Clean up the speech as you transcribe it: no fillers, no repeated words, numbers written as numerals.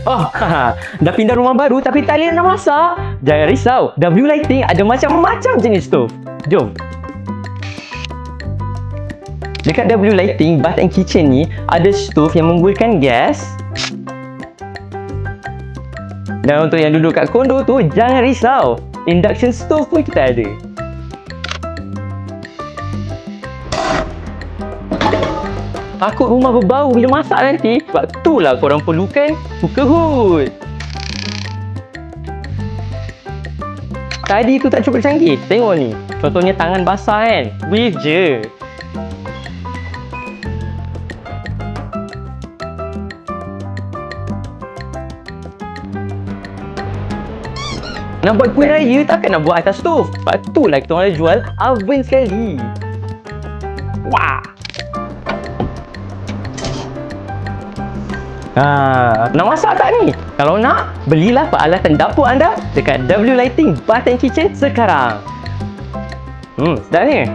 Oh, dah pindah rumah baru tapi tak boleh nak masak. Jangan risau, W Lighting ada macam-macam jenis stove. Jom. Dekat W Lighting Bath and Kitchen ni ada stove yang menggunakan gas. Dan untuk yang duduk kat kondo tu, jangan risau. Induction stove pun kita ada. Takut rumah berbau bila masak nanti? Sebab itulah korang perlukan cooker hood. Tadi tu tak cukup canggih. Tengok ni. Contohnya tangan basah kan? Wave je. Nak buat kuih raya takkan nak buat atas stove. Sebab itulah kita orang jual oven sekali. Wah. Nak masak tak ni? Kalau nak, belilah peralatan dapur anda dekat W Lighting Bath and Kitchen sekarang. Sedap ni.